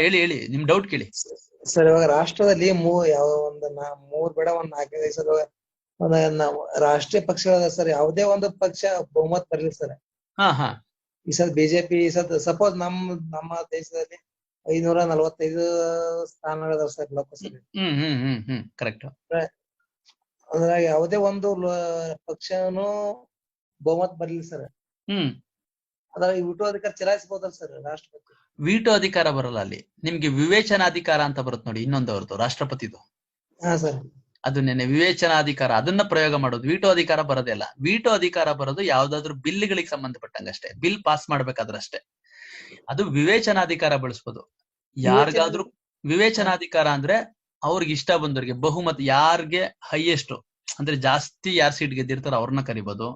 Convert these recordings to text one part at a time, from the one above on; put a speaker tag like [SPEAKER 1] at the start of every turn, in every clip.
[SPEAKER 1] ಹೇಳಿ ಹೇಳಿ, ನಿಮ್ ಡೌಟ್ ಕೇಳಿ.
[SPEAKER 2] ಸರ್ ಇವಾಗ ರಾಷ್ಟ್ರದಲ್ಲಿ ಯಾವ ಮೂರ್ ಬೇಡ ಒಂದ್ 4-5 ಸರ್ ರಾಷ್ಟ್ರೀಯ ಪಕ್ಷ ಸರ್, ಯಾವುದೇ ಒಂದು ಪಕ್ಷ ಬಹುಮತ ಬರಲಿ ಸರ್. ಈ ಸದ್ ಬಿಜೆಪಿ ಸಪೋಸ್ ನಮ್ಮ ದೇಶದಲ್ಲಿ 545 ಸ್ಥಾನಗಳಿದಾವ ಸರ್ ಲೋಕಸಭೆ.
[SPEAKER 1] ಕರೆಕ್ಟ್.
[SPEAKER 2] ಅದ್ರಾಗ ಯಾವುದೇ ಒಂದು ಪಕ್ಷನು ಬಹುಮತ ಬರ್ಲಿ ಸರ್, ಅದ್ರಾಗ ವಿಟೋ ಅಧಿಕಾರ ಚಲಾಯಿಸಬಹುದಲ್ಲ ಸರ್ ರಾಷ್ಟ್ರಪತಿ?
[SPEAKER 1] ವಿಟೋ ಅಧಿಕಾರ ಬರಲ್ಲ ಅಲ್ಲಿ, ನಿಮ್ಗೆ ವಿವೇಚನಾಧಿಕಾರ ಅಂತ ಬರುತ್ತೆ ನೋಡಿ, ಇನ್ನೊಂದವ್ರದ್ದು ರಾಷ್ಟ್ರಪತಿದು.
[SPEAKER 2] ಹಾ ಸರ್.
[SPEAKER 1] ಅದು ನೆನೆ ವಿವೇಚನಾಧಿಕಾರ, ಅದನ್ನ ಪ್ರಯೋಗ ಮಾಡೋದು. ವಿಟೋ ಅಧಿಕಾರ ಬರೋದಿಲ್ಲ. ವಿಟೋ ಅಧಿಕಾರ ಬರೋದು ಯಾವ್ದಾದ್ರು ಬಿಲ್ಗಳಿಗೆ ಸಂಬಂಧಪಟ್ಟಂಗಷ್ಟೇ, ಬಿಲ್ ಪಾಸ್ ಮಾಡ್ಬೇಕಾದ್ರಷ್ಟೇ. ಅದು ವಿವೇಚನಾಧಿಕಾರ ಬಳಸ್ಬೋದು. ಯಾರಿಗಾದ್ರೂ ವಿವೇಚನಾಧಿಕಾರ ಅಂದ್ರೆ ಅವ್ರಿಗೆ ಇಷ್ಟ ಬಂದವ್ರಿಗೆ ಬಹುಮತ, ಯಾರ್ಗೆ ಹೈಯೆಸ್ಟ್ ಅಂದ್ರೆ ಜಾಸ್ತಿ ಯಾರ್ ಸೀಟ್ ಗೆದ್ದಿರ್ತಾರೋ ಅವ್ರನ್ನ ಕರಿಬಹುದು.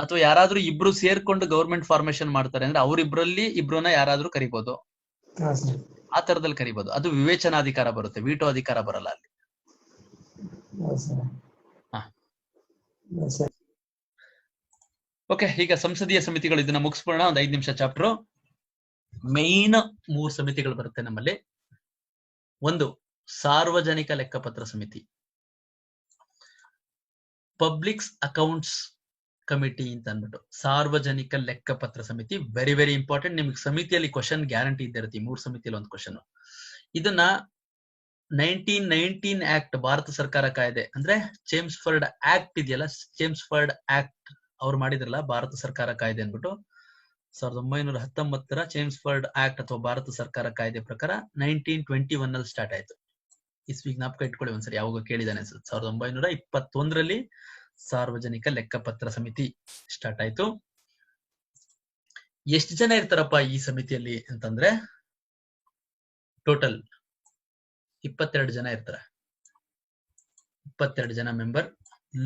[SPEAKER 1] ಅಥವಾ ಯಾರಾದ್ರೂ ಇಬ್ರು ಸೇರ್ಕೊಂಡು ಗವರ್ಮೆಂಟ್ ಫಾರ್ಮೇಶನ್ ಮಾಡ್ತಾರೆ ಅಂದ್ರೆ ಅವ್ರಿಬ್ರಲ್ಲಿ ಇಬ್ರನ್ನ ಯಾರಾದ್ರೂ ಕರಿಬಹುದು. ಆ ತರದಲ್ಲಿ ಕರಿಬಹುದು. ಅದು ವಿವೇಚನಾಧಿಕಾರ ಬರುತ್ತೆ, ವಿಟೋ ಅಧಿಕಾರ ಬರಲ್ಲ ಅಲ್ಲಿ. ಓಕೆ, ಈಗ ಸಂಸದೀಯ ಸಮಿತಿಗಳು ಇದನ್ನ ಮುಗಿಸ್ಬೋಣ. ಒಂದ್ 5 ನಿಮಿಷ ಚಾಪ್ಟರ್. ಮೈನ್ 3 ಸಮಿತಿಗಳು ಬರುತ್ತೆ ನಮ್ಮಲ್ಲಿ. ಒಂದು ಸಾರ್ವಜನಿಕ ಲೆಕ್ಕಪತ್ರ ಸಮಿತಿ, ಪಬ್ಲಿಕ್ಸ್ ಅಕೌಂಟ್ಸ್ ಕಮಿಟಿ ಅಂತ ಅಂದ್ಬಿಟ್ಟು ಸಾರ್ವಜನಿಕ ಲೆಕ್ಕಪತ್ರ ಸಮಿತಿ. Very very important. ನಿಮ್ಗೆ ಸಮಿತಿಯಲ್ಲಿ ಕ್ವಶನ್ ಗ್ಯಾರಂಟಿ ಇದ್ದಿರುತ್ತೆ. 3 ಸಮಿತಿಯಲ್ಲಿ ಒಂದು ಕ್ವಶನ್. ಇದನ್ನ 1919 ಆಕ್ಟ್, ಭಾರತ ಸರ್ಕಾರ ಕಾಯ್ದೆ ಅಂದ್ರೆ ಚೇಮ್ಸ್ಫರ್ಡ್ ಆಕ್ಟ್ ಇದೆಯಲ್ಲ, ಚೇಮ್ಸ್ಫರ್ಡ್ ಆಕ್ಟ್ ಅವ್ರು ಮಾಡಿದ್ರಲ್ಲ ಭಾರತ ಸರ್ಕಾರ ಕಾಯ್ದೆ ಅನ್ಬಿಟ್ಟು, 1919 ಚೇಮ್ಸ್ಫರ್ಡ್ ಆಕ್ಟ್ ಅಥವಾ ಭಾರತ ಸರ್ಕಾರ ಕಾಯ್ದೆ ಪ್ರಕಾರ 1921 ಅಲ್ಲಿ ಸ್ಟಾರ್ಟ್ ಆಯ್ತು. ಇಸ್ವಿಗೆ ಜ್ಞಾಪಕ ಇಟ್ಕೊಳ್ಳಿ ಒಂದ್ಸರಿ, ಯಾವಾಗ ಕೇಳಿದಾನೆ ಅನ್ಸುತ್ತೆ. 1921 ಸಾರ್ವಜನಿಕ ಲೆಕ್ಕಪತ್ರ ಸಮಿತಿ ಸ್ಟಾರ್ಟ್ ಆಯ್ತು. ಎಷ್ಟು ಜನ ಇರ್ತಾರಪ್ಪ ಈ ಸಮಿತಿಯಲ್ಲಿ ಅಂತಂದ್ರೆ, ಟೋಟಲ್ 22 ಜನ ಇರ್ತಾರೆ. 22 ಜನ ಮೆಂಬರ್.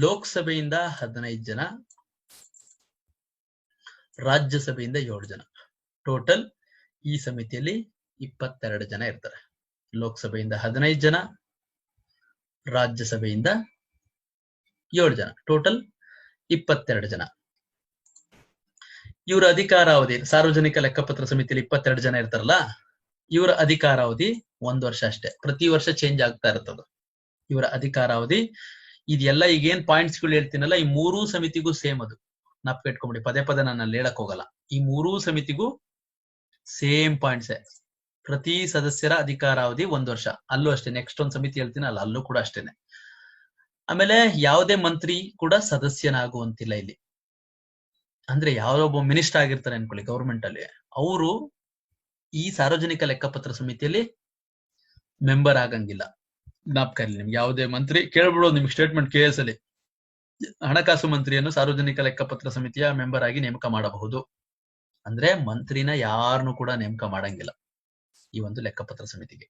[SPEAKER 1] ಲೋಕಸಭೆಯಿಂದ 15 ಜನ, ರಾಜ್ಯಸಭೆಯಿಂದ 7 ಜನ. ಟೋಟಲ್ ಈ ಸಮಿತಿಯಲ್ಲಿ 22 ಜನ ಇರ್ತಾರೆ. ಲೋಕಸಭೆಯಿಂದ 15 ಜನ, ರಾಜ್ಯಸಭೆಯಿಂದ 7 ಜನ, ಟೋಟಲ್ 22 ಜನ. ಇವರ ಅಧಿಕಾರಾವಧಿ, ಸಾರ್ವಜನಿಕ ಲೆಕ್ಕಪತ್ರ ಸಮಿತಿಯಲ್ಲಿ 22 ಜನ ಇರ್ತಾರಲ್ಲ, ಇವರ ಅಧಿಕಾರಾವಧಿ 1 ವರ್ಷ ಅಷ್ಟೇ. ಪ್ರತಿ ವರ್ಷ ಚೇಂಜ್ ಆಗ್ತಾ ಇರ್ತದ ಇವರ ಅಧಿಕಾರಾವಧಿ. ಇದೆಲ್ಲ ಈಗೇನ್ ಪಾಯಿಂಟ್ಸ್ ಗಳು ಹೇಳ್ತೀನಲ್ಲ, ಈ 3 ಸಮಿತಿಗೂ ಸೇಮ್. ಅದು ಜ್ಞಾಪಕ ಇಟ್ಕೊಂಬಿಡಿ, ಪದೇ ಪದೇ ನಾನು ಅಲ್ಲಿ ಹೇಳಕ್ ಹೋಗಲ್ಲ. ಈ 3 ಸಮಿತಿಗೂ ಸೇಮ್ ಪಾಯಿಂಟ್ಸ್. ಪ್ರತಿ ಸದಸ್ಯರ ಅಧಿಕಾರಾವಧಿ 1 ವರ್ಷ. ಅಲ್ಲೂ ಅಷ್ಟೇ. ನೆಕ್ಸ್ಟ್ ಒಂದು ಸಮಿತಿ ಹೇಳ್ತೀನಿ ಅಲ್ಲೂ ಕೂಡ ಅಷ್ಟೇನೆ. ಆಮೇಲೆ ಯಾವುದೇ ಮಂತ್ರಿ ಕೂಡ ಸದಸ್ಯನಾಗುವಂತಿಲ್ಲ ಇಲ್ಲಿ. ಅಂದ್ರೆ ಯಾವೊಬ್ಬ ಮಿನಿಸ್ಟರ್ ಆಗಿರ್ತಾರೆ ಅನ್ಕೊಳ್ಳಿ ಗವರ್ಮೆಂಟ್ ಅಲ್ಲಿ, ಅವರು ಈ ಸಾರ್ವಜನಿಕ ಲೆಕ್ಕಪತ್ರ ಸಮಿತಿಯಲ್ಲಿ ಮೆಂಬರ್ ಆಗಂಗಿಲ್ಲ. ಜ್ಞಾಪಕ ಇರಲಿ ನಿಮ್ಗೆ. ಯಾವುದೇ ಮಂತ್ರಿ ಕೇಳ್ಬಿಡೋದು ನಿಮ್ಗೆ ಸ್ಟೇಟ್ಮೆಂಟ್ KS ಅಲ್ಲಿ, ಹಣಕಾಸು ಮಂತ್ರಿಯನ್ನು ಸಾರ್ವಜನಿಕ ಲೆಕ್ಕಪತ್ರ ಸಮಿತಿಯ ಮೆಂಬರ್ ಆಗಿ ನೇಮಕ ಮಾಡಬಹುದು. ಅಂದ್ರೆ ಮಂತ್ರಿನ ಯಾರನ್ನು ಕೂಡ ನೇಮಕ ಮಾಡಂಗಿಲ್ಲ ಈ ಒಂದು ಲೆಕ್ಕಪತ್ರ ಸಮಿತಿಗೆ.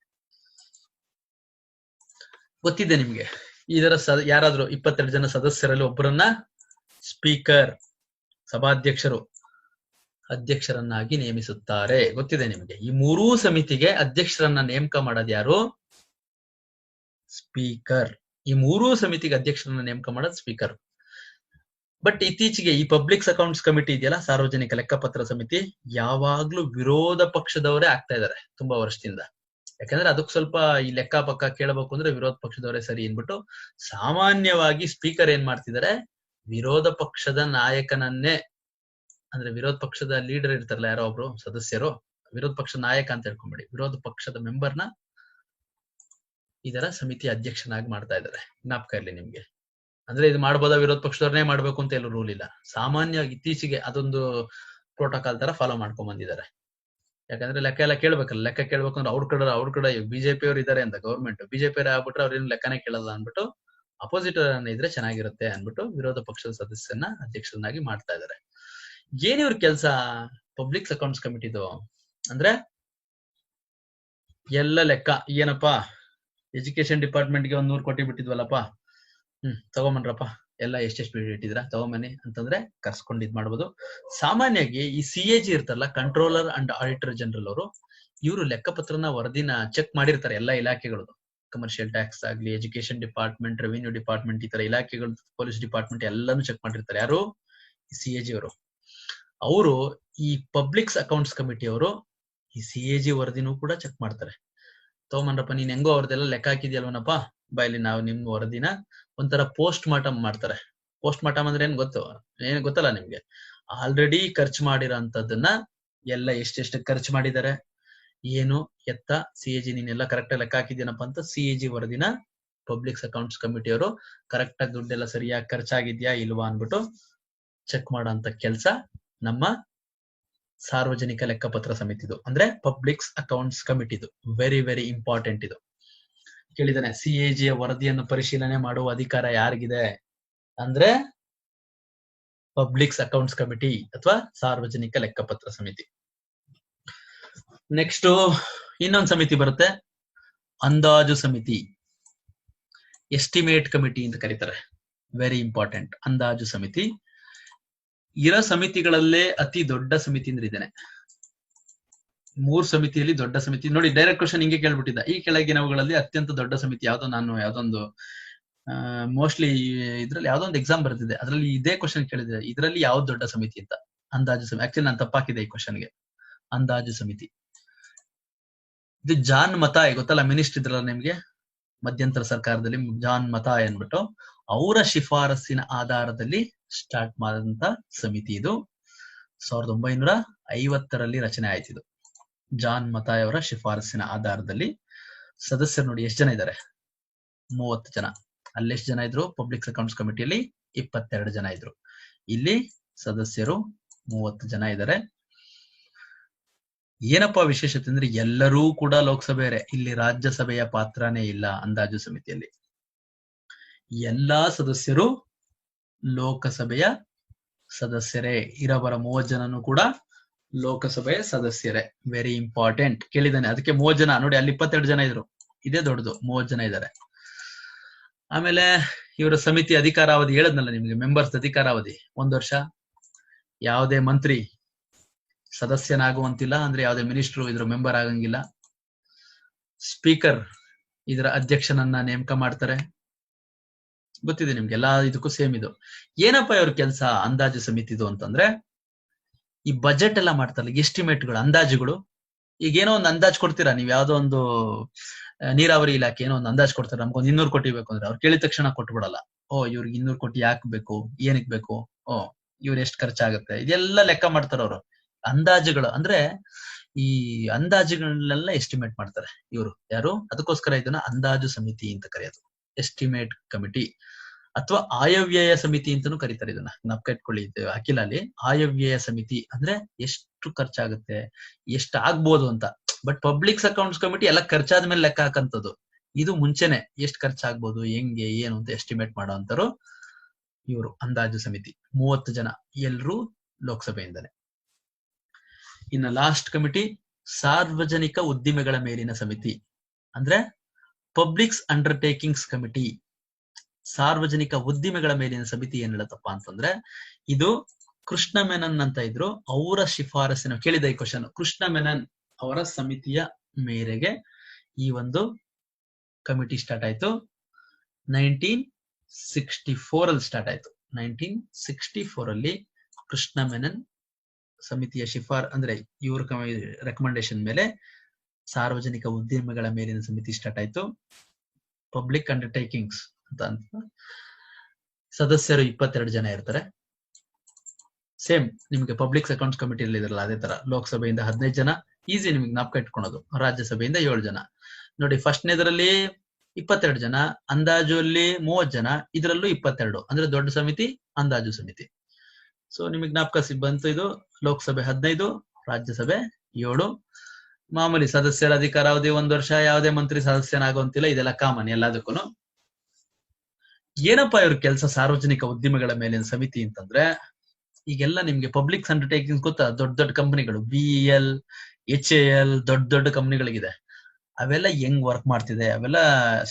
[SPEAKER 1] ಗೊತ್ತಿದೆ ನಿಮ್ಗೆ. ಇದರ ಯಾರಾದ್ರೂ 22 ಜನ ಸದಸ್ಯರಲ್ಲಿ ಒಬ್ಬರನ್ನ ಸ್ಪೀಕರ್, ಸಭಾಧ್ಯಕ್ಷರು, ಅಧ್ಯಕ್ಷರನ್ನಾಗಿ ನೇಮಿಸುತ್ತಾರೆ. ಗೊತ್ತಿದೆ ನಿಮಗೆ. ಈ 3 ಸಮಿತಿಗೆ ಅಧ್ಯಕ್ಷರನ್ನ ನೇಮಕ ಮಾಡೋದು ಯಾರು? ಸ್ಪೀಕರ್. ಈ 3 ಸಮಿತಿಗೆ ಅಧ್ಯಕ್ಷರನ್ನ ನೇಮಕ ಮಾಡೋದು ಸ್ಪೀಕರ್. ಬಟ್ ಇತ್ತೀಚೆಗೆ ಈ ಪಬ್ಲಿಕ್ಸ್ ಅಕೌಂಟ್ಸ್ ಕಮಿಟಿ ಇದೆಯಲ್ಲ, ಸಾರ್ವಜನಿಕ ಲೆಕ್ಕಪತ್ರ ಸಮಿತಿ, ಯಾವಾಗ್ಲೂ ವಿರೋಧ ಪಕ್ಷದವರೇ ಆಗ್ತಾ ಇದಾರೆ ತುಂಬಾ ವರ್ಷದಿಂದ. ಯಾಕಂದ್ರೆ ಅದಕ್ಕೆ ಸ್ವಲ್ಪ ಈ ಲೆಕ್ಕ ಪಕ್ಕ ಕೇಳಬೇಕು ಅಂದ್ರೆ ವಿರೋಧ ಪಕ್ಷದವರೇ ಸರಿ ಅನ್ಬಿಟ್ಟು ಸಾಮಾನ್ಯವಾಗಿ ಸ್ಪೀಕರ್ ಏನ್ ಮಾಡ್ತಿದ್ದಾರೆ, ವಿರೋಧ ಪಕ್ಷದ ನಾಯಕನನ್ನೇ, ಅಂದ್ರೆ ವಿರೋಧ ಪಕ್ಷದ ಲೀಡರ್ ಇರ್ತಾರಲ್ಲ ಯಾರೋ ಒಬ್ರು ಸದಸ್ಯರು, ವಿರೋಧ ಪಕ್ಷದ ನಾಯಕ ಅಂತ ಹೇಳ್ಕೊಂಬಿಡಿ, ವಿರೋಧ ಪಕ್ಷದ ಮೆಂಬರ್ನ ಇದರ ಸಮಿತಿ ಅಧ್ಯಕ್ಷನಾಗಿ ಮಾಡ್ತಾ ಇದ್ದಾರೆ. ಜ್ಞಾಪಕ ಇರ್ಲಿ ನಿಮ್ಗೆ. ಅಂದ್ರೆ ಇದು ಮಾಡ್ಬೋದಾ, ವಿರೋಧ ಪಕ್ಷದವ್ರನ್ನೇ ಮಾಡ್ಬೇಕು ಅಂತ ಎಲ್ಲೂ ರೂಲ್ ಇಲ್ಲ. ಸಾಮಾನ್ಯವಾಗಿ ಇತ್ತೀಚೆಗೆ ಅದೊಂದು ಪ್ರೋಟೋಕಾಲ್ ತರ ಫಾಲೋ ಮಾಡ್ಕೊಂಡ್ ಬಂದಿದ್ದಾರೆ. ಯಾಕಂದ್ರೆ ಲೆಕ್ಕ ಎಲ್ಲ ಕೇಳ್ಬೇಕಲ್ಲ. ಲೆಕ್ಕ ಕೇಳ್ಬೇಕು ಅಂದ್ರೆ ಅವ್ರ ಕಡೆ ಬಿಜೆಪಿ ಅವ್ರು ಇದಾರೆ ಅಂತ, ಗೌರ್ಮೆಂಟ್ ಬಿಜೆಪಿ ಆಗ್ಬಿಟ್ರೆ ಅವ್ರೇನು ಲೆಕ್ಕನೇ ಕೇಳಲ್ಲ ಅನ್ಬಿಟ್ಟು, ಅಪೋಸಿಟ್ ಇದ್ರೆ ಚೆನ್ನಾಗಿರುತ್ತೆ ಅನ್ಬಿಟ್ಟು ವಿರೋಧ ಪಕ್ಷದ ಸದಸ್ಯನ ಅಧ್ಯಕ್ಷರನ್ನಾಗಿ ಮಾಡ್ತಾ ಇದ್ದಾರೆ. ಏನ್ ಇವ್ರ ಕೆಲ್ಸ ಪಬ್ಲಿಕ್ಸ್ ಅಕೌಂಟ್ಸ್ ಕಮಿಟಿದು ಅಂದ್ರೆ, ಎಲ್ಲ ಲೆಕ್ಕ ಏನಪ್ಪಾ, ಎಜುಕೇಶನ್ ಡಿಪಾರ್ಟ್ಮೆಂಟ್ಗೆ 100 ಕೋಟಿ ಬಿಟ್ಟಿದ್ವಲ್ಲಪ್ಪ, ತಗೊಂಬನ್ರಪ್ಪ, ಎಲ್ಲ ಎಷ್ಟೆಷ್ಟು ಇಟ್ಟಿದ್ರ ತಗೊಂಬನ್ನಿ ಅಂತಂದ್ರೆ ಕರ್ಸ್ಕೊಂಡು ಇದ್ ಮಾಡ್ಬೋದು. ಸಾಮಾನ್ಯವಾಗಿ ಈ CAG ಇರ್ತಾರಲ್ಲ, ಕಂಟ್ರೋಲರ್ ಅಂಡ್ ಆಡಿಟರ್ ಜನರಲ್ ಅವರು, ಇವರು ಲೆಕ್ಕಪತ್ರನ ವರದಿನ ಚೆಕ್ ಮಾಡಿರ್ತಾರೆ ಎಲ್ಲ ಇಲಾಖೆಗಳು. ಕಮರ್ಷಿಯಲ್ ಟ್ಯಾಕ್ಸ್ ಆಗ್ಲಿ, ಎಜುಕೇಶನ್ ಡಿಪಾರ್ಟ್ಮೆಂಟ್, ರೆವಿನ್ಯೂ ಡಿಪಾರ್ಟ್ಮೆಂಟ್, ಈ ತರ ಇಲಾಖೆಗಳು, ಪೊಲೀಸ್ ಡಿಪಾರ್ಟ್ಮೆಂಟ್ ಎಲ್ಲಾನು ಚೆಕ್ ಮಾಡಿರ್ತಾರೆ. ಯಾರು? CAG ಅವರು. ಅವರು ಈ ಪಬ್ಲಿಕ್ಸ್ ಅಕೌಂಟ್ಸ್ ಕಮಿಟಿ ಅವರು ಈ CAG ವರದಿನೂ ಕೂಡ ಚೆಕ್ ಮಾಡ್ತಾರೆ. ತಗೊಂಬನ್ರಪ್ಪ ನೀನ್ ಹೆಂಗೋ ಅವ್ರದೆಲ್ಲ ಲೆಕ್ಕ ಹಾಕಿದ್ಯಲ್ವನಪ್ಪ, ಬಾಯಲ್ಲಿ ನಾವು ನಿಮ್ ವರದಿನ ಒಂಥರ ಪೋಸ್ಟ್ ಮಾರ್ಟಮ್ ಮಾಡ್ತಾರೆ. ಪೋಸ್ಟ್ ಮಾರ್ಟಮ್ ಅಂದ್ರೆ ಏನ್ ಗೊತ್ತಲ್ಲ ನಿಮ್ಗೆ? ಆಲ್ರೆಡಿ ಖರ್ಚು ಮಾಡಿರೋಂಥದ್ದನ್ನ ಎಲ್ಲ ಎಷ್ಟೆಷ್ಟು ಖರ್ಚು ಮಾಡಿದ್ದಾರೆ, ಏನು ಎತ್ತ CAG ನೀನೆಲ್ಲ ಕರೆಕ್ಟ್ ಲೆಕ್ಕ ಹಾಕಿದ್ಯನಪ್ಪ ಅಂತ CAG ವರದಿನ ಪಬ್ಲಿಕ್ ಅಕೌಂಟ್ಸ್ ಕಮಿಟಿ ಅವರು ಕರೆಕ್ಟ್ ಆಗಿ ದುಡ್ಡೆಲ್ಲ ಸರಿಯಾಗಿ ಖರ್ಚಾಗಿದ್ಯಾ ಇಲ್ವಾ ಅನ್ಬಿಟ್ಟು ಚೆಕ್ ಮಾಡೋಂತ ಕೆಲಸ ನಮ್ಮ ಸಾರ್ವಜನಿಕ ಲೆಕ್ಕಪತ್ರ ಸಮಿತಿದು, ಅಂದ್ರೆ ಪಬ್ಲಿಕ್ ಅಕೌಂಟ್ಸ್ ಕಮಿಟಿದು. ವೆರಿ ವೆರಿ ಇಂಪಾರ್ಟೆಂಟ್ ಇದು. ಕೇಳಿದಾನೆ, CAG ವರದಿಯನ್ನು ಪರಿಶೀಲನೆ ಮಾಡುವ ಅಧಿಕಾರ ಯಾರಿಗಿದೆ ಅಂದ್ರೆ ಪಬ್ಲಿಕ್ ಅಕೌಂಟ್ಸ್ ಕಮಿಟಿ ಅಥವಾ ಸಾರ್ವಜನಿಕ ಲೆಕ್ಕಪತ್ರ ಸಮಿತಿ. ನೆಕ್ಸ್ಟ್ ಇನ್ನೊಂದು ಸಮಿತಿ ಬರುತ್ತೆ, ಅಂದಾಜು ಸಮಿತಿ, ಎಸ್ಟಿಮೇಟ್ ಕಮಿಟಿ ಅಂತ ಕರೀತಾರೆ. Very important. ಅಂದಾಜು ಸಮಿತಿ ಇರೋ ಸಮಿತಿಗಳಲ್ಲೇ ಅತಿ ದೊಡ್ಡ ಸಮಿತಿ ಅಂದ್ರೆ ಇದೇನೆ. 3 ಸಮಿತಿಯಲ್ಲಿ ದೊಡ್ಡ ಸಮಿತಿ ನೋಡಿ. ಡೈರೆಕ್ಟ್ ಕ್ವಶನ್ ಹಿಂಗೆ ಕೇಳ್ಬಿಟ್ಟಿದ್ದ, ಈ ಕೆಳಗಿನವುಗಳಲ್ಲಿ ಅತ್ಯಂತ ದೊಡ್ಡ ಸಮಿತಿ ಯಾವ್ದೋ? ನಾನು ಯಾವ್ದೊಂದು ಮೋಸ್ಟ್ಲಿ ಇದ್ರಲ್ಲಿ ಯಾವ್ದೊಂದು ಎಕ್ಸಾಮ್ ಬರ್ತಿದೆ, ಅದ್ರಲ್ಲಿ ಇದೇ ಕ್ವಶನ್ ಕೇಳಿದೆ, ಇದ್ರಲ್ಲಿ ಯಾವ್ದು ದೊಡ್ಡ ಸಮಿತಿ ಅಂತ. ಅಂದಾಜು ಸಮಿತಿ. ಆಕ್ಚುಲಿ ನಾನು ತಪ್ಪಾಕಿದೆ ಈ ಕ್ವಶನ್ಗೆ. ಅಂದಾಜು ಸಮಿತಿ ಇದು ಜಾನ್ ಮತಾಯ್ ಗೊತ್ತಲ್ಲ, ಮಿನಿಸ್ಟರ್ ಇದ್ರಲ್ಲ ನಿಮ್ಗೆ ಮಧ್ಯಂತರ ಸರ್ಕಾರದಲ್ಲಿ, ಜಾನ್ ಮತಾಯ್ ಅನ್ಬಿಟ್ಟು ಅವರ ಶಿಫಾರಸ್ಸಿನ ಆಧಾರದಲ್ಲಿ ಸ್ಟಾರ್ಟ್ ಮಾಡಿದಂತ ಸಮಿತಿ ಇದು. 1950ರಲ್ಲಿ ರಚನೆ ಆಯ್ತು ಇದು. ಜಾನ್ ಮತಾಯ್ ಅವರ ಶಿಫಾರಸ್ಸಿನ ಆಧಾರದಲ್ಲಿ. ಸದಸ್ಯರು ನೋಡಿ ಎಷ್ಟು ಜನ ಇದ್ದಾರೆ? 30 ಜನ. ಅಲ್ಲೆಷ್ಟು ಜನ ಇದ್ರು? ಪಬ್ಲಿಕ್ ಅಕೌಂಟ್ಸ್ ಕಮಿಟಿಯಲ್ಲಿ 22 ಜನ ಇದ್ರು. ಇಲ್ಲಿ ಸದಸ್ಯರು 30 ಜನ ಇದ್ದಾರೆ. ಏನಪ್ಪಾ ವಿಶೇಷತೆ ಅಂದ್ರೆ ಎಲ್ಲರೂ ಕೂಡ ಲೋಕಸಭೆಯರೇ, ಇಲ್ಲಿ ರಾಜ್ಯಸಭೆಯ ಪಾತ್ರನೇ ಇಲ್ಲ. ಅಂದಾಜು ಸಮಿತಿಯಲ್ಲಿ ಎಲ್ಲಾ ಸದಸ್ಯರು ಲೋಕಸಭೆಯ ಸದಸ್ಯರೇ. ಇರಬರ 30 ಜನನು ಕೂಡ ಲೋಕಸಭೆಯ ಸದಸ್ಯರೇ. Very important. ಕೇಳಿದಾನೆ, ಅದಕ್ಕೆ 30 ಜನ ನೋಡಿ, ಅಲ್ಲಿ 22 ಜನ ಇದ್ರು, ಇದೇ ದೊಡ್ಡದು, 30 ಜನ ಇದ್ದಾರೆ. ಆಮೇಲೆ ಇವರ ಸಮಿತಿ ಅಧಿಕಾರಾವಧಿ ಹೇಳದ್ನಲ್ಲ ನಿಮ್ಗೆ, ಮೆಂಬರ್ಸ್ ಅಧಿಕಾರಾವಧಿ 1 ವರ್ಷ. ಯಾವುದೇ ಮಂತ್ರಿ ಸದಸ್ಯನಾಗುವಂತಿಲ್ಲ, ಅಂದ್ರೆ ಯಾವುದೇ ಮಿನಿಸ್ಟ್ರು ಇದ್ರ ಮೆಂಬರ್ ಆಗಂಗಿಲ್ಲ. ಸ್ಪೀಕರ್ ಇದರ ಅಧ್ಯಕ್ಷನನ್ನ ನೇಮಕ ಮಾಡ್ತಾರೆ. ಗೊತ್ತಿದೆ ನಿಮ್ಗೆ, ಎಲ್ಲಾ ಇದಕ್ಕೂ ಸೇಮ್ ಇದು. ಏನಪ್ಪಾ ಇವ್ರ ಕೆಲಸ ಅಂದಾಜು ಸಮಿತಿದು ಅಂತಂದ್ರೆ, ಈ ಬಜೆಟ್ ಎಲ್ಲ ಮಾಡ್ತಾರಲ್ಲ, ಎಸ್ಟಿಮೇಟ್ಗಳು, ಅಂದಾಜುಗಳು. ಈಗ ಏನೋ ಒಂದು ಅಂದಾಜು ಕೊಡ್ತೀರಾ ನೀವು, ಯಾವ್ದೋ ಒಂದು ನೀರಾವರಿ ಇಲಾಖೆ ಏನೋ ಒಂದು ಅಂದಾಜು ಕೊಡ್ತಾರೆ, ನಮ್ಗೊಂದು 200 ಕೋಟಿ ಬೇಕು ಅಂದ್ರೆ ಅವ್ರು ಕೇಳಿದ ತಕ್ಷಣ ಕೊಟ್ಬಿಡಲ್ಲ. ಇವ್ರಿಗೆ 200 ಕೋಟಿ ಯಾಕೆ ಬೇಕು, ಏನಕ್ ಬೇಕು, ಇವ್ರು ಎಷ್ಟು ಖರ್ಚಾಗುತ್ತೆ, ಇದೆಲ್ಲ ಲೆಕ್ಕ ಮಾಡ್ತಾರ ಅವರು. ಅಂದಾಜುಗಳು ಅಂದ್ರೆ ಈ ಅಂದಾಜುಗಳನ್ನೆಲ್ಲ ಎಸ್ಟಿಮೇಟ್ ಮಾಡ್ತಾರೆ ಇವರು. ಯಾರು? ಅದಕ್ಕೋಸ್ಕರ ಇದನ್ನ ಅಂದಾಜು ಸಮಿತಿ ಅಂತ ಕರೆಯೋದು, ಎಸ್ಟಿಮೇಟ್ ಕಮಿಟಿ. ಅಥವಾ ಆಯವ್ಯಯ ಸಮಿತಿ ಅಂತಾನೂ ಕರೀತಾರೆ ಇದನ್ನ. ಜ್ಞಾಪಕ ಇಟ್ಕೊಳ್ಳಿ, ಅಖಿಲ ಅಲ್ಲಿ ಆಯವ್ಯಯ ಸಮಿತಿ ಅಂದ್ರೆ ಎಷ್ಟು ಖರ್ಚಾಗುತ್ತೆ, ಎಷ್ಟು ಆಗ್ಬೋದು ಅಂತ. ಬಟ್ ಪಬ್ಲಿಕ್ ಅಕೌಂಟ್ಸ್ ಕಮಿಟಿ ಎಲ್ಲ ಖರ್ಚಾದ ಮೇಲೆ ಲೆಕ್ಕ ಹಾಕಂತದ್ದು. ಇದು ಮುಂಚೆನೆ ಎಷ್ಟು ಖರ್ಚಾಗ್ಬೋದು, ಹೆಂಗೆ ಏನು ಅಂತ ಎಸ್ಟಿಮೇಟ್ ಮಾಡೋ ಅಂತಾರು ಇವರು ಅಂದಾಜು ಸಮಿತಿ. 30 ಜನ, ಎಲ್ರೂ ಲೋಕಸಭೆಯಿಂದನೇ. ಇನ್ನು ಲಾಸ್ಟ್ ಕಮಿಟಿ ಸಾರ್ವಜನಿಕ ಉದ್ದಿಮೆಗಳ ಮೇಲಿನ ಸಮಿತಿ, ಅಂದ್ರೆ ಪಬ್ಲಿಕ್ಸ್ ಅಂಡರ್ಟೇಕಿಂಗ್ಸ್ ಕಮಿಟಿ. ಸಾರ್ವಜನಿಕ ಉದ್ದಿಮೆಗಳ ಮೇಲಿನ ಸಮಿತಿ ಏನ್ ಹೇಳತ್ತಪ್ಪ ಅಂತಂದ್ರೆ, ಇದು ಕೃಷ್ಣ ಮೆನನ್ ಅಂತ ಇದ್ರು, ಅವರ ಶಿಫಾರಸಿನ ಕೇಳಿದ ಈ ಕ್ವಶನ್. ಕೃಷ್ಣ ಮೆನನ್ ಅವರ ಸಮಿತಿಯ ಮೇರೆಗೆ ಈ ಒಂದು ಕಮಿಟಿ ಸ್ಟಾರ್ಟ್ ಆಯ್ತು. 1964 ಅಲ್ಲಿ ಸ್ಟಾರ್ಟ್ ಆಯ್ತು. 1964 ಅಲ್ಲಿ ಕೃಷ್ಣ ಮೆನನ್ ಸಮಿತಿಯ ಅಂದ್ರೆ ಇವ್ರ ರೆಕಮೆಂಡೇಶನ್ ಮೇಲೆ ಸಾರ್ವಜನಿಕ ಉದ್ಯಮಗಳ ಮೇಲಿನ ಸಮಿತಿ ಸ್ಟಾರ್ಟ್ ಆಯ್ತು. ಪಬ್ಲಿಕ್ ಅಂಡರ್ಟೇಕಿಂಗ್ಸ್ ಅಂತ ಸದಸ್ಯರು 22 ಜನ ಇರ್ತಾರೆ. ಸೇಮ್ ನಿಮ್ಗೆ ಪಬ್ಲಿಕ್ ಅಕೌಂಟ್ಸ್ ಕಮಿಟಿಯಲ್ಲಿ ಇದ್ರಲ್ಲ ಅದೇ ತರ. ಲೋಕಸಭೆಯಿಂದ 15 ಜನ, ಈಸಿ ನಿಮ್ಗೆ ಜ್ಞಾಪಕ ಇಟ್ಕೊಳೋದು. ರಾಜ್ಯಸಭೆಯಿಂದ 7 ಜನ. ನೋಡಿ, ಫಸ್ಟ್ನೇದ್ರಲ್ಲಿ 22 ಜನ, ಅಂದಾಜು ಅಲ್ಲಿ 30 ಜನ, ಇದರಲ್ಲೂ 22. ಅಂದ್ರೆ ದೊಡ್ಡ ಸಮಿತಿ ಅಂದಾಜು ಸಮಿತಿ. ಸೊ ನಿಮಗೆ ಜ್ಞಾಪಕ ಬಂತು. ಇದು ಲೋಕಸಭೆ 15, ರಾಜ್ಯಸಭೆ 7. ಮಾಮೂಲಿ ಸದಸ್ಯರ ಅಧಿಕಾರಾವಧಿ 1 ವರ್ಷ. ಯಾವುದೇ ಮಂತ್ರಿ ಸದಸ್ಯನಾಗುವಂತಿಲ್ಲ, ಇದೆಲ್ಲ ಕಾಮನ್ ಎಲ್ಲದಕ್ಕೂ. ಏನಪ್ಪಾ ಇವ್ರ ಕೆಲಸ ಸಾರ್ವಜನಿಕ ಉದ್ದಿಮೆಗಳ ಮೇಲಿನ ಸಮಿತಿ ಅಂತಂದ್ರೆ, ಈಗೆಲ್ಲ ನಿಮ್ಗೆ ಪಬ್ಲಿಕ್ ಅಂಡರ್ಟೇಕಿಂಗ್ ಗೊತ್ತಾ, ದೊಡ್ಡ ದೊಡ್ಡ ಕಂಪನಿಗಳು, BEL, HAL, ದೊಡ್ಡ ದೊಡ್ಡ ಕಂಪನಿಗಳಿಗಿದೆ. ಅವೆಲ್ಲ ಹೆಂಗ್ ವರ್ಕ್ ಮಾಡ್ತಿದೆ, ಅವೆಲ್ಲ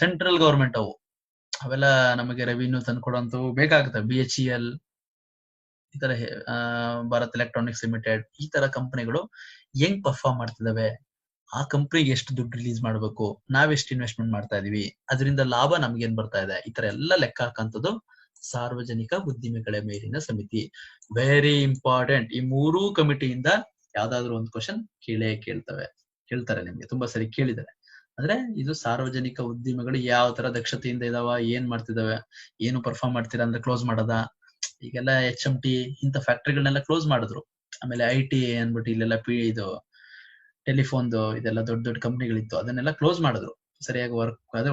[SPEAKER 1] ಸೆಂಟ್ರಲ್ ಗವರ್ಮೆಂಟ್ ಅವು. ಅವೆಲ್ಲ ನಮಗೆ ರೆವಿನ್ಯೂ ತಂದ್ಕೊಡೋಂತವು ಬೇಕಾಗುತ್ತೆ. BHEL, ಈ ತರ ಭಾರತ್ ಎಲೆಕ್ಟ್ರಾನಿಕ್ಸ್ ಲಿಮಿಟೆಡ್, ಈ ತರ ಕಂಪನಿಗಳು ಹೆಂಗ್ ಪರ್ಫಾರ್ಮ್ ಮಾಡ್ತಿದಾವೆ, ಆ ಕಂಪನಿಗೆ ಎಷ್ಟು ದುಡ್ಡು ರಿಲೀಸ್ ಮಾಡ್ಬೇಕು, ನಾವೆಷ್ಟು ಇನ್ವೆಸ್ಟ್ಮೆಂಟ್ ಮಾಡ್ತಾ ಇದೀವಿ, ಅದರಿಂದ ಲಾಭ ನಮ್ಗೇನ್ ಬರ್ತಾ ಇದೆ, ಈ ತರ ಎಲ್ಲ ಲೆಕ್ಕ ಹಾಕಂತದ್ದು ಸಾರ್ವಜನಿಕ ಉದ್ದಿಮೆಗಳ ಮೇಲಿನ ಸಮಿತಿ. Very important. ಈ 3 ಕಮಿಟಿಯಿಂದ ಯಾವ್ದಾದ್ರು ಒಂದು ಕ್ವಶನ್ ಕೇಳ್ತಾರೆ ನಿಮ್ಗೆ, ತುಂಬಾ ಸರಿ ಕೇಳಿದ್ದಾರೆ. ಅಂದ್ರೆ ಇದು ಸಾರ್ವಜನಿಕ ಉದ್ದಿಮೆಗಳು ಯಾವ ತರ ದಕ್ಷತೆಯಿಂದ ಇದಾವ, ಏನ್ ಮಾಡ್ತಿದಾವೆ, ಏನು ಪರ್ಫಾರ್ಮ್ ಮಾಡ್ತೀರಾ ಅಂದ್ರೆ ಕ್ಲೋಸ್ ಮಾಡದ. ಈಗೆಲ್ಲ HMT ಇಂತ ಫ್ಯಾಕ್ಟ್ರಿಗಳನ್ನೆಲ್ಲ ಕ್ಲೋಸ್ ಮಾಡಿದ್ರು. ಆಮೇಲೆ IT ಅನ್ಬಿಟ್ಟು ಇಲ್ಲೆಲ್ಲ ಇದು ಟೆಲಿಫೋನ್ದು ಇದೆಲ್ಲ ದೊಡ್ಡ ದೊಡ್ಡ ಕಂಪ್ನಿಗಳಿತ್ತು, ಅದನ್ನೆಲ್ಲ ಕ್ಲೋಸ್ ಮಾಡಿದ್ರು. ಸರಿಯಾಗಿ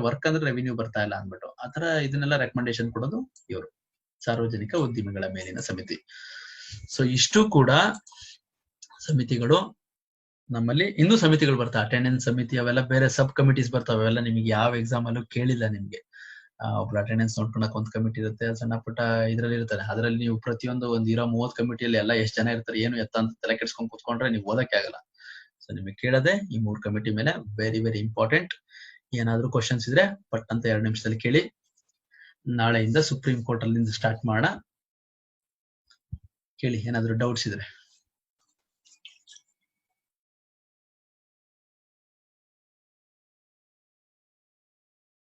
[SPEAKER 1] ವರ್ಕ್ ಅಂದ್ರೆ ರೆವಿನ್ಯೂ ಬರ್ತಾ ಇಲ್ಲ ಅನ್ಬಿಟ್ಟು. ಆತರ ಇದನ್ನೆಲ್ಲ ರೆಕಮೆಂಡೇಶನ್ ಕೊಡೋದು ಇವರು ಸಾರ್ವಜನಿಕ ಉದ್ದಿಮೆಗಳ ಮೇಲಿನ ಸಮಿತಿ. ಸೊ ಇಷ್ಟು ಕೂಡ ಸಮಿತಿಗಳು. ನಮ್ಮಲ್ಲಿ ಇನ್ನೂ ಸಮಿತಿಗಳು ಬರ್ತಾವೆ, ಅಟೆಂಡೆನ್ಸ್ ಸಮಿತಿ, ಅವೆಲ್ಲ ಬೇರೆ ಸಬ್ ಕಮಿಟೀಸ್ ಬರ್ತಾವೆ. ಅವೆಲ್ಲ ನಿಮ್ಗೆ ಯಾವ ಎಕ್ಸಾಮ್ ಅಲ್ಲೂ ಕೇಳಿಲ್ಲ. ನಿಮ್ಗೆ ಒಬ್ರು ಅಟೆಂಡೆನ್ಸ್ ನೋಡ್ಕೊಳಕ್ ಒಂದ್ ಕಮಿಟಿ ಇರುತ್ತೆ, ಸಣ್ಣ ಪುಟ್ಟ ಇದ್ರಲ್ಲಿ ಇರ್ತಾರೆ. ಅದ್ರಲ್ಲಿ ನೀವು ಪ್ರತಿಯೊಂದು ಒಂದ್ ಇರೋ 30 ಕಮಿಟಿಯಲ್ಲಿ ಎಲ್ಲ ಎಷ್ಟ್ ಜನ ಇರ್ತಾರೆ, ಏನು ಎತ್ತ ಅಂತ ತಲೆ ಕೆಡ್ಸ್ಕೊಂಡ್ ಕೂತ್ಕೊಂಡ್ರೆ ನೀವು ಓದಕ್ಕೆ ಆಗಲ್ಲ. ಸೊ ನಿಮಗೆ ಕೇಳದೆ ಈ 3 ಕಮಿಟಿ ಮೇಲೆ ವೆರಿ ವೆರಿ ಇಂಪಾರ್ಟೆಂಟ್. ಏನಾದ್ರೂ ಕ್ವಶನ್ಸ್ ಇದ್ರೆ ಪಟ್ ಅಂತ 2 ನಿಮಿಷದಲ್ಲಿ ಕೇಳಿ. ನಾಳೆಯಿಂದ ಸುಪ್ರೀಂ ಕೋರ್ಟ್ ಅಲ್ಲಿಂದ ಸ್ಟಾರ್ಟ್ ಮಾಡೋಣ. ಕೇಳಿ ಏನಾದ್ರೂ ಡೌಟ್ಸ್ ಇದ್ರೆ.